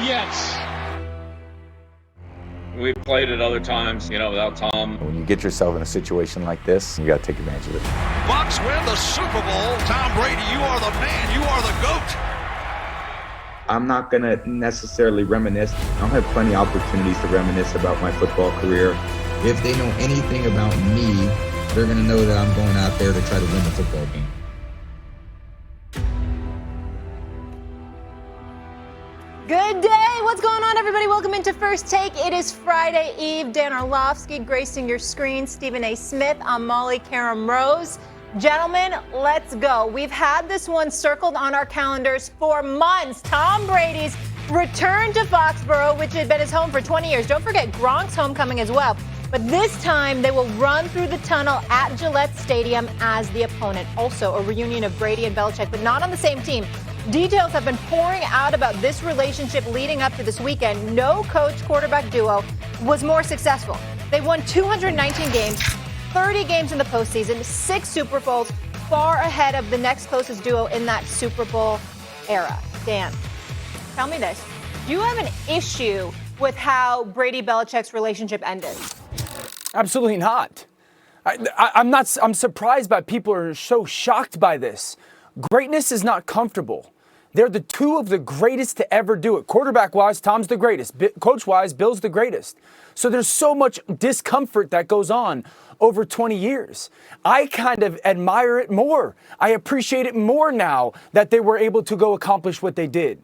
yet. We've played it other times, without Tom. When you get yourself in a situation like this, you got to take advantage of it. Bucs win the Super Bowl. Tom Brady, you are the man. You are the GOAT. I'm not going to necessarily reminisce. I'll have plenty of opportunities to reminisce about my football career. If they know anything about me, they're going to know that I'm going out there to try to win the football game. Good day. What's going on, everybody? Welcome into First Take. It is Friday Eve. Dan Orlovsky gracing your screen. Stephen A. Smith. I'm Molly Karam Rose. Gentlemen, let's go. We've had this one circled on our calendars for months. Tom Brady's return to Foxborough, which had been his home for 20 years. Don't forget Gronk's homecoming as well. But this time, they will run through the tunnel at Gillette Stadium as the opponent. Also, a reunion of Brady and Belichick, but not on the same team. Details have been pouring out about this relationship leading up to this weekend. No coach-quarterback duo was more successful. They won 219 games, 30 games in the postseason, 6 Super Bowls, far ahead of the next closest duo in that Super Bowl era. Dan, tell me this. Do you have an issue with how Brady-Belichick's relationship ended? Absolutely not. I'm surprised by people who are so shocked by this. Greatness is not comfortable. They're the two of the greatest to ever do it. Quarterback-wise, Tom's the greatest. Coach-wise, Bill's the greatest. So there's so much discomfort that goes on over 20 years. I kind of admire it more. I appreciate it more now that they were able to go accomplish what they did.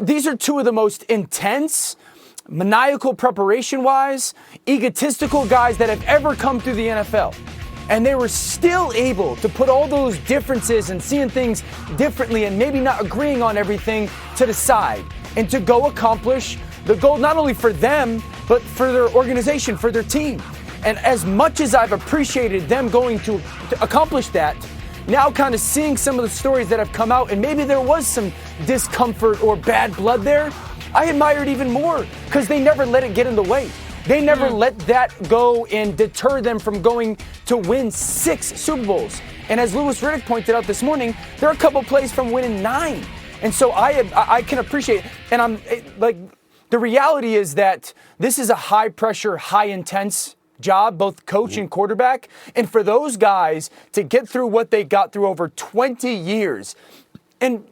These are two of the most intense, maniacal preparation-wise, egotistical guys that have ever come through the NFL. And they were still able to put all those differences and seeing things differently and maybe not agreeing on everything to the side and to go accomplish the goal not only for them, but for their organization, for their team. And as much as I've appreciated them going to accomplish that, now kind of seeing some of the stories that have come out and maybe there was some discomfort or bad blood there, I admire it even more because they never let it get in the way. They never let that go and deter them from going to win 6 Super Bowls. And as Louis Riddick pointed out this morning, they're a couple plays from winning 9. And so I can appreciate it. And the reality is that this is a high pressure, high intense job, both coach and quarterback. And for those guys to get through what they got through over 20 years, and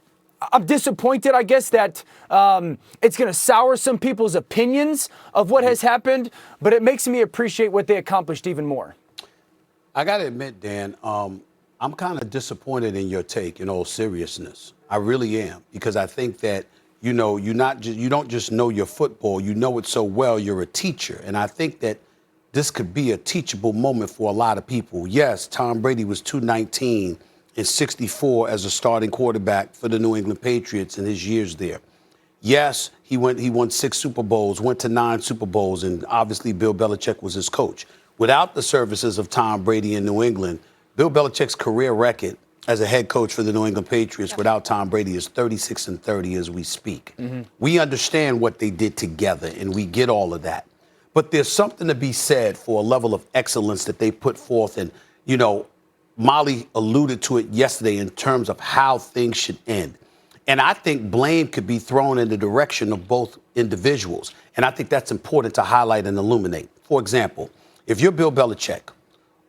I'm disappointed, I guess, that it's going to sour some people's opinions of what has happened, but it makes me appreciate what they accomplished even more. I got to admit, Dan, I'm kind of disappointed in your take, in all seriousness. I really am, because I think that, you don't just know your football, you know it so well, you're a teacher. And I think that this could be a teachable moment for a lot of people. Yes, Tom Brady was 219 and 64 as a starting quarterback for the New England Patriots in his years there. Yes, he won 6 Super Bowls, went to 9 Super Bowls, and obviously Bill Belichick was his coach. Without the services of Tom Brady in New England, Bill Belichick's career record as a head coach for the New England Patriots without Tom Brady is 36-30 as we speak. Mm-hmm. We understand what they did together, and we get all of that. But there's something to be said for a level of excellence that they put forth, and, Molly alluded to it yesterday in terms of how things should end. And I think blame could be thrown in the direction of both individuals. And I think that's important to highlight and illuminate. For example, if you're Bill Belichick,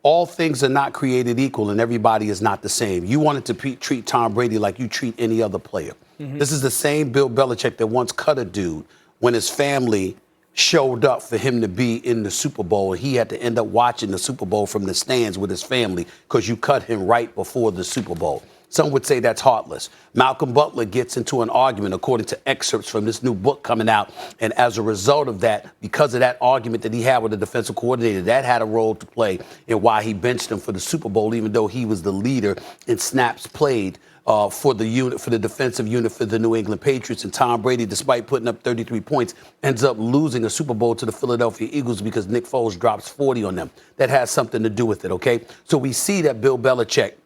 all things are not created equal and everybody is not the same. You wanted to treat Tom Brady like you treat any other player. Mm-hmm. This is the same Bill Belichick that once cut a dude when his family showed up for him to be in the Super Bowl. He had to end up watching the Super Bowl from the stands with his family because you cut him right before the Super Bowl. Some would say that's heartless. Malcolm Butler gets into an argument, according to excerpts from this new book coming out. And as a result of that, because of that argument that he had with the defensive coordinator, that had a role to play in why he benched him for the Super Bowl, even though he was the leader in snaps played for the defensive unit for the New England Patriots. And Tom Brady, despite putting up 33 points, ends up losing a Super Bowl to the Philadelphia Eagles because Nick Foles drops 40 on them. That has something to do with it, okay? So we see that Bill Belichick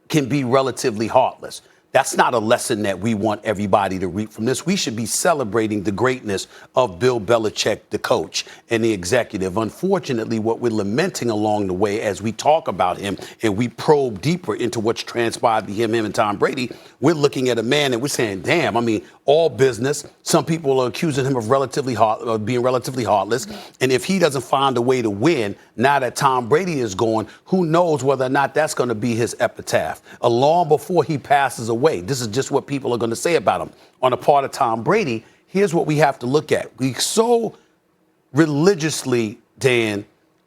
can be relatively heartless. That's not a lesson that we want everybody to reap from this. We should be celebrating the greatness of Bill Belichick, the coach, and the executive. Unfortunately, what we're lamenting along the way as we talk about him and we probe deeper into what's transpired between him and Tom Brady, we're looking at a man and we're saying, damn, I mean, all business. Some people are accusing him of being relatively heartless. And if he doesn't find a way to win, now that Tom Brady is gone, who knows whether or not that's going to be his epitaph. Long before he passes away, this is just what people are going to say about him. On the part of Tom Brady, here's what we have to look at. We so religiously, Dan,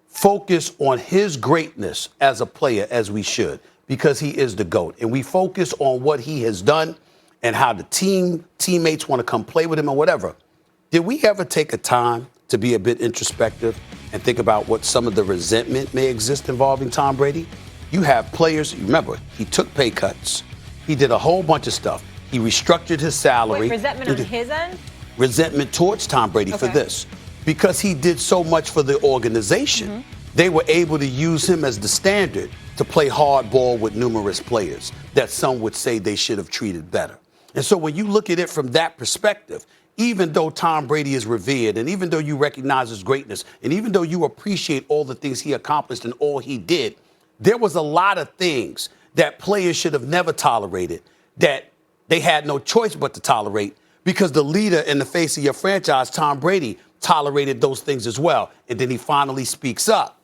focus on his greatness as a player as we should, because he is the GOAT. And we focus on what he has done and how the teammates want to come play with him or whatever. Did we ever take a time to be a bit introspective and think about what some of the resentment may exist involving Tom Brady? You have players, remember, he took pay cuts. He did a whole bunch of stuff. He restructured his salary. Wait, resentment on his end? Resentment towards Tom Brady for this. Because he did so much for the organization, they were able to use him as the standard to play hardball with numerous players that some would say they should have treated better. And so when you look at it from that perspective, even though Tom Brady is revered, and even though you recognize his greatness, and even though you appreciate all the things he accomplished and all he did, there was a lot of things that players should have never tolerated, that they had no choice but to tolerate, because the leader in the face of your franchise, Tom Brady, tolerated those things as well. And then he finally speaks up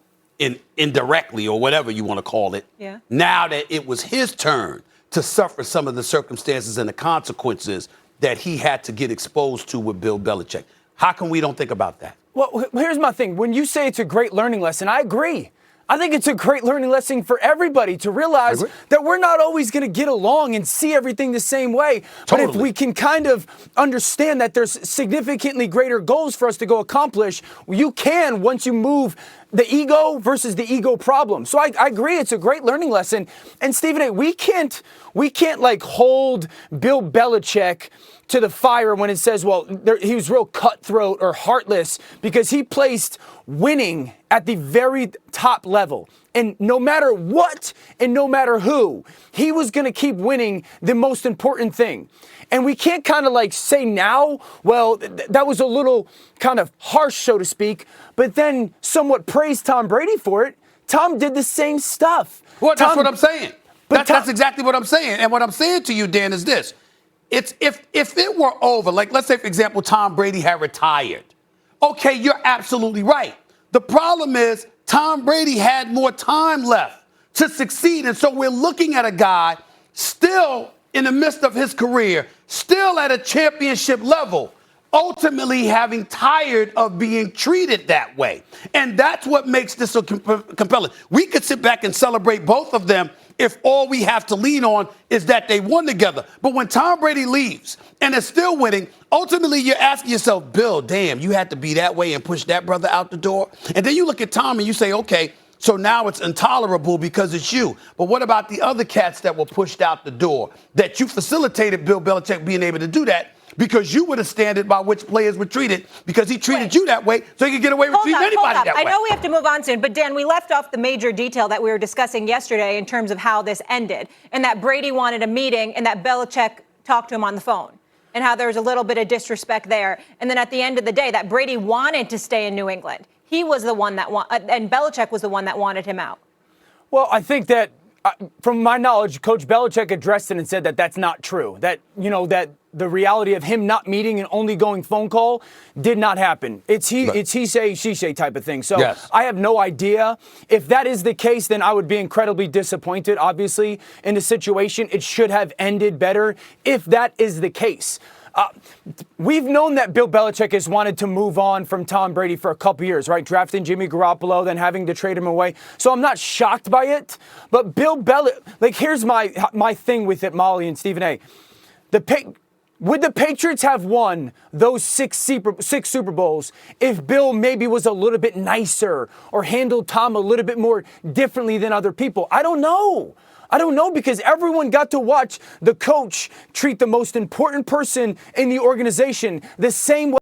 indirectly, or whatever you want to call it. Yeah. Now that it was his turn to suffer some of the circumstances and the consequences that he had to get exposed to with Bill Belichick. How come we don't think about that? Well, here's my thing. When you say it's a great learning lesson, I agree. I think it's a great learning lesson for everybody to realize that we're not always going to get along and see everything the same way. Totally. But if we can kind of understand that there's significantly greater goals for us to go accomplish, you can, once you move the ego versus the ego problem. So I agree, it's a great learning lesson. And Stephen A., we can't like hold Bill Belichick to the fire when it says, well, he was real cutthroat or heartless, because he placed winning at the very top level. And no matter what and no matter who, he was going to keep winning the most important thing. And we can't kind of like say now, well, that was a little kind of harsh, so to speak, but then somewhat praise Tom Brady for it. Tom did the same stuff. Well, that's what I'm saying. That's exactly what I'm saying. And what I'm saying to you, Dan, is this. It's if it were over, like let's say, for example, Tom Brady had retired. Okay, you're absolutely right. The problem is Tom Brady had more time left to succeed. And so we're looking at a guy still in the midst of his career, still at a championship level, ultimately having tired of being treated that way. And that's what makes this so compelling. We could sit back and celebrate both of them if all we have to lean on is that they won together. But when Tom Brady leaves and is still winning, ultimately you're asking yourself, Bill, damn, you had to be that way and push that brother out the door. And then you look at Tom and you say, okay, so now it's intolerable because it's you. But what about the other cats that were pushed out the door, that you facilitated Bill Belichick being able to do that because you were the standard by which players were treated, because he treated you that way so he could get away with treating anybody that way. I know we have to move on soon, but Dan, we left off the major detail that we were discussing yesterday in terms of how this ended, and that Brady wanted a meeting and that Belichick talked to him on the phone, and how there was a little bit of disrespect there. And then at the end of the day, that Brady wanted to stay in New England. He was the one that and Belichick was the one that wanted him out. Well, I think that from my knowledge, Coach Belichick addressed it and said that that's not true. That, that the reality of him not meeting and only going phone call did not happen. It's he say, she say type of thing. So yes. I have no idea. If that is the case, then I would be incredibly disappointed, obviously, in the situation. It should have ended better if that is the case. We've known that Bill Belichick has wanted to move on from Tom Brady for a couple years, right? Drafting Jimmy Garoppolo, then having to trade him away. So I'm not shocked by it. But Bill Belichick, here's my thing with it, Molly and Stephen A. Would the Patriots have won those six Super Bowls if Bill maybe was a little bit nicer or handled Tom a little bit more differently than other people? I don't know. Because everyone got to watch the coach treat the most important person in the organization the same way.